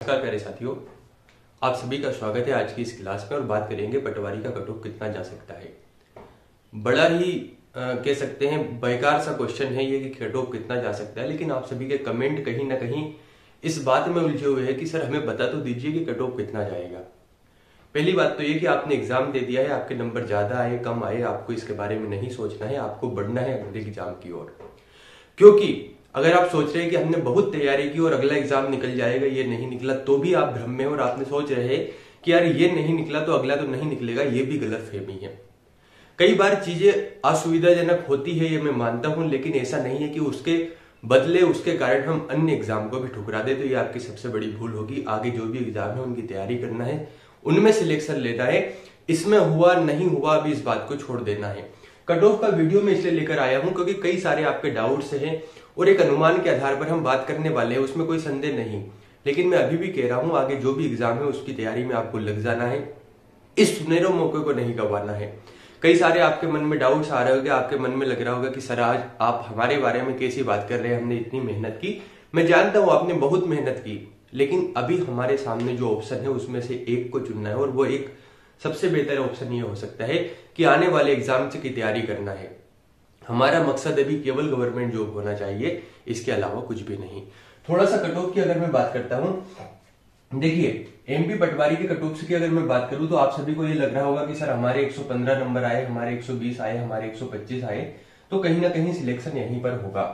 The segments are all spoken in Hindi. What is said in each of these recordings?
नमस्कार प्यारे साथियों, आप सभी का स्वागत है आज की इस क्लास में। और बात करेंगे पटवारी का कट ऑफ कितना जा सकता है। बड़ा ही कह सकते हैं बेकार सा क्वेश्चन है ये कि कट ऑफ कितना जा सकता है, लेकिन आप सभी के कमेंट कहीं ना कहीं इस बात में उलझे हुए हैं कि सर हमें बता तो दीजिए कि कट ऑफ कितना जाएगा। पहली बात तो ये कि आपने एग्जाम दे दिया है, आपके नंबर ज्यादा आए कम आए आपको इसके बारे में नहीं सोचना है, आपको बढ़ना है अगले एग्जाम की ओर। क्योंकि अगर आप सोच रहे हैं कि हमने बहुत तैयारी की और अगला एग्जाम निकल जाएगा, ये नहीं निकला तो भी आप भ्रम में और आपने सोच रहे हैं कि यार ये नहीं निकला तो अगला तो नहीं निकलेगा, ये भी गलत फहमी है। कई बार चीजें असुविधाजनक होती है ये मैं मानता हूं, लेकिन ऐसा नहीं है कि उसके बदले उसके कारण हम अन्य एग्जाम को भी ठुकरा दे, तो ये आपकी सबसे बड़ी भूल होगी। आगे जो भी एग्जाम है उनकी तैयारी करना है, उनमें सिलेक्शन लेना है। इसमें हुआ नहीं हुआ अभी इस बात को छोड़ देना है। कट ऑफ का वीडियो में इसलिए लेकर आया हूं क्योंकि कई सारे आपके डाउट्स हैं और एक अनुमान के आधार पर हम बात करने वाले हैं, उसमें कोई संदेह नहीं। लेकिन मैं अभी भी कह रहा हूं आगे जो भी एग्जाम है उसकी तैयारी में आपको लग जाना है, इस सुनहरे मौके को नहीं गंवाना है। कई सारे आपके मन में डाउट्स आ रहे होंगे, आपके मन में लग रहा होगा कि सर आज आप हमारे बारे में कैसी बात कर रहे हैं, हमने इतनी मेहनत की। मैं जानता हूं आपने बहुत मेहनत की, लेकिन अभी हमारे सामने जो ऑप्शन है उसमें से एक को चुनना है और वो एक सबसे बेहतर ऑप्शन ये हो सकता है कि आने वाले एग्जाम की तैयारी करना है। हमारा मकसद अभी केवल गवर्नमेंट जॉब होना चाहिए, इसके अलावा कुछ भी नहीं। थोड़ा सा कट ऑफ की अगर मैं बात करता हूं, देखिए एमपी पटवारी के कट ऑफ की अगर मैं बात करूं तो आप सभी को ये लग रहा होगा कि सर हमारे 115 नंबर आए, हमारे 120 आए, हमारे 125 आए, तो कहीं ना कहीं सिलेक्शन यहीं पर होगा।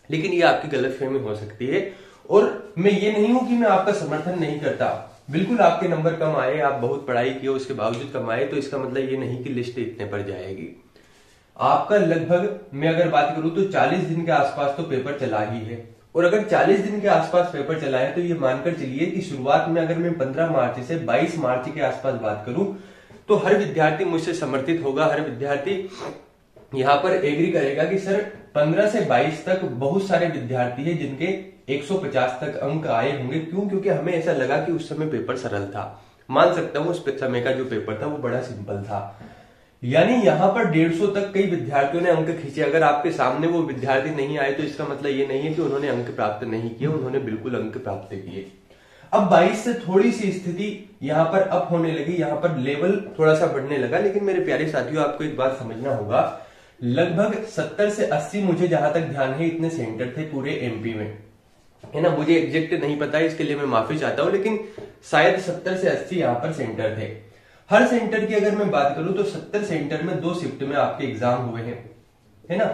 लेकिन ये आपकी गलतफहमी हो सकती है और मैं ये नहीं हूं कि मैं आपका समर्थन नहीं करता। बिल्कुल आपके नंबर कम आए, आप बहुत पढ़ाई की उसके बावजूद कम आए, तो इसका मतलब ये नहीं कि लिस्ट इतने पर जाएगी। आपका लगभग मैं अगर बात करूं तो 40 दिन के आसपास तो पेपर चला ही है। और अगर 40 दिन के आसपास पेपर चला है तो ये मानकर चलिए कि शुरुआत में अगर मैं 15 मार्च से 22 मार्च के आसपास बात करूं तो हर विद्यार्थी मुझसे समर्थित होगा। हर विद्यार्थी यहां पर एग्री करेगा कि सर 15 से 22 तक बहुत सारे विद्यार्थी है जिनके 150 तक अंक आए होंगे। क्यों? क्योंकि हमें ऐसा लगा कि उस समय पेपर सरल था। मान सकता हूं उस समय का जो पेपर था वो बड़ा सिंपल था। यानी यहां पर 150 तक कई विद्यार्थियों ने अंक खींचे। अगर आपके सामने वो विद्यार्थी नहीं आए तो इसका मतलब ये नहीं है कि उन्होंने अंक प्राप्त नहीं किए, उन्होंने बिल्कुल अंक प्राप्त किए। अब 22 से थोड़ी सी स्थिति यहां पर अप होने लगी, यहां पर लेवल थोड़ा सा बढ़ने लगा। लेकिन मेरे प्यारे साथियों आपको एक बात समझना होगा, लगभग 70 से 80 मुझे जहां तक ध्यान है इतने सेंटर थे पूरे एमपी में, है ना। मुझे एग्जैक्ट नहीं पता है, इसके लिए मैं माफी चाहता हूं, लेकिन शायद 70 से 80 यहां पर सेंटर थे। हर सेंटर की अगर मैं बात करूं तो 70 सेंटर में 2 शिफ्ट में आपके एग्जाम हुए हैं, है ना।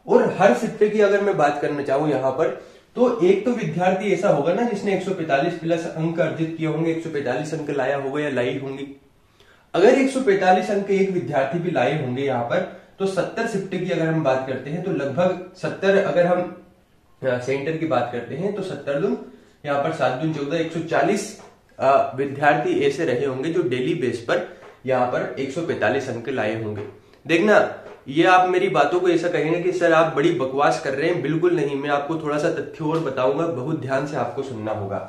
और हर शिफ्ट की अगर मैं बात करना चाहूं यहां पर तो एक तो विद्यार्थी ऐसा होगा ना जिसने 145 प्लस अंक अर्जित किए होंगे, 145 अंक लाया होगा या लाई होंगी। अगर 145 अंक एक विद्यार्थी भी लाए होंगे यहां पर, तो 70 शिफ्ट की अगर हम बात करते हैं तो लगभग 70, अगर हम सेंटर की बात करते हैं तो 70 दून यहाँ पर 7 दून 14, 140 विद्यार्थी ऐसे रहे होंगे जो डेली बेस पर यहाँ पर 145 अंक लाए होंगे। देखना, ये आप मेरी बातों को ऐसा कहेंगे कि सर आप बड़ी बकवास कर रहे हैं, बिल्कुल नहीं। मैं आपको थोड़ा सा तथ्य और बताऊंगा, बहुत ध्यान से आपको सुनना होगा।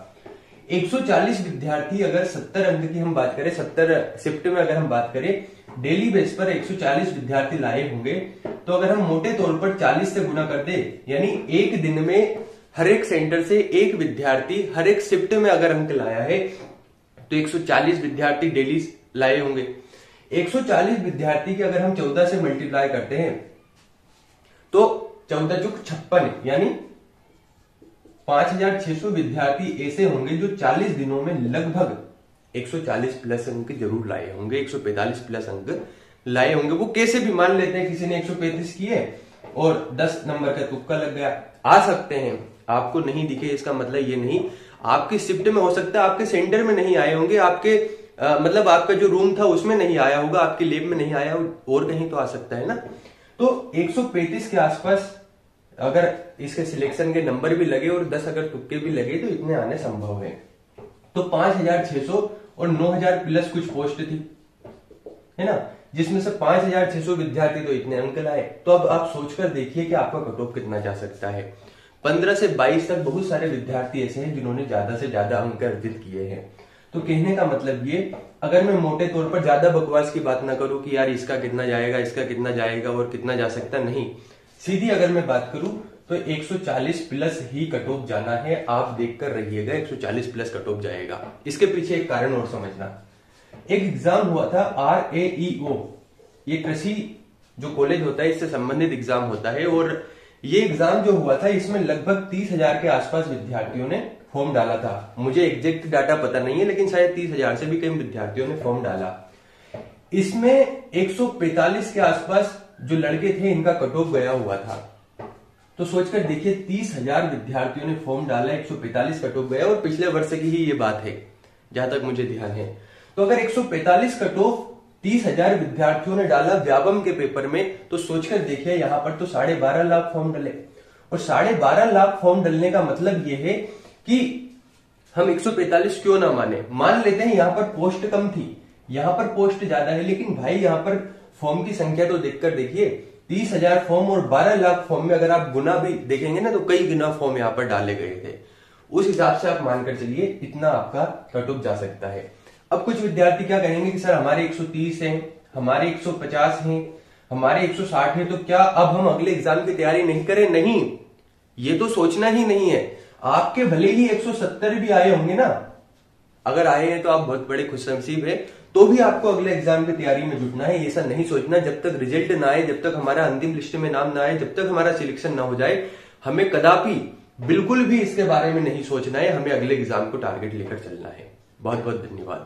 140 विद्यार्थी अगर 70 अंक की हम बात करें, 70 शिफ्ट में अगर हम बात करें, डेली बेस पर 140 विद्यार्थी लाए होंगे, तो अगर हम मोटे तौर पर 40 से गुना कर दे, यानी एक दिन में हर एक सेंटर से एक विद्यार्थी हर एक शिफ्ट में अगर अंक लाया है तो 140 विद्यार्थी डेली लाए होंगे। 140 विद्यार्थी की अगर हम 14 से मल्टीप्लाई करते हैं तो 14 चौक 56, यानी 5600 विद्यार्थी ऐसे होंगे जो 40 दिनों में लगभग 140 प्लस अंक जरूर लाए होंगे, 145 प्लस अंक लाए होंगे। वो कैसे भी मान लेते हैं, किसी ने 135 किए और 10 नंबर का तुक्का लग गया, आ सकते हैं। आपको नहीं दिखे इसका मतलब ये नहीं, आपकी शिफ्ट में हो सकता है, आपके सेंटर में नहीं आए होंगे, आपके मतलब आपका जो रूम था उसमें नहीं आया होगा, आपकी लैब में नहीं आया, और कहीं तो आ सकता है ना। तो 135 के आसपास अगर इसके सिलेक्शन के नंबर भी लगे और 10 अगर तुक्के भी लगे तो इतने आने संभव है। तो 5600 और 9000 प्लस कुछ पोस्ट थी, है ना, जिसमें से 5600 विद्यार्थी तो इतने अंक लाए। तो अब आप सोचकर देखिए कि आपका कट ऑफ कितना जा सकता है। 15 से 22 तक बहुत सारे विद्यार्थी ऐसे हैं जिन्होंने ज्यादा से ज्यादा अंक अर्जित किए हैं। तो कहने का मतलब ये, अगर मैं मोटे तौर पर ज्यादा बकवास की बात ना करूं कि यार इसका कितना जाएगा, इसका कितना जाएगा और कितना जा सकता, नहीं, सीधी अगर मैं बात करूं तो 140 प्लस ही कट ऑफ जाना है। आप देखकर रहिएगा, 140 प्लस कट ऑफ जाएगा। इसके पीछे एक कारण और समझना। एक एग्जाम हुआ था RAEO, ये कृषि जो कॉलेज होता है इससे संबंधित एग्जाम होता है, और ये एग्जाम जो हुआ था इसमें लगभग 30,000 के आसपास विद्यार्थियों ने फॉर्म डाला था। मुझे एग्जैक्ट डाटा पता नहीं है, लेकिन शायद 30,000 से भी कई विद्यार्थियों ने फॉर्म डाला। इसमें 145 के आसपास जो लड़के थे इनका कट ऑफ गया हुआ था। तो सोचकर देखिए, 30,000 विद्यार्थियों ने फॉर्म डाला, 145 कट ऑफ गया, और पिछले वर्ष की ही ये बात है जहां तक मुझे ध्यान है। तो अगर 145 कट ऑफ 30,000 विद्यार्थियों ने डाला व्यापम के पेपर में, तो सोचकर देखिए यहां पर तो 12.5 लाख फॉर्म डले, और 12.5 लाख फॉर्म डलने का मतलब यह है कि हम 145 क्यों ना मान लेते हैं यहां पर पोस्ट कम थी, यहां पर पोस्ट ज्यादा है, लेकिन भाई यहां पर फॉर्म की संख्या तो देखकर देखिए, 30,000 फॉर्म और 12 लाख फॉर्म में अगर आप गुना भी देखेंगे ना, तो कई गुना फॉर्म यहां पर डाले गए थे। उस हिसाब से आप मानकर चलिए इतना आपका कट ऑफ जा सकता है। अब कुछ विद्यार्थी क्या कहेंगे कि सर हमारे 130 हैं, हमारे 150 हैं, हमारे 160 हैं, तो क्या अब हम अगले एग्जाम की तैयारी नहीं करें? नहीं, ये तो सोचना ही नहीं है। आपके भले ही 170 भी आए होंगे ना, अगर आए हैं तो आप बहुत बड़े खुशनसीब है, तो भी आपको अगले एग्जाम की तैयारी में जुटना है। ऐसा नहीं सोचना जब तक रिजल्ट ना आए, जब तक हमारा अंतिम लिस्ट में नाम ना आए, जब तक हमारा सिलेक्शन ना हो जाए, हमें कदापि बिल्कुल भी इसके बारे में नहीं सोचना है। हमें अगले एग्जाम को टारगेट लेकर चलना है। बहुत बहुत धन्यवाद।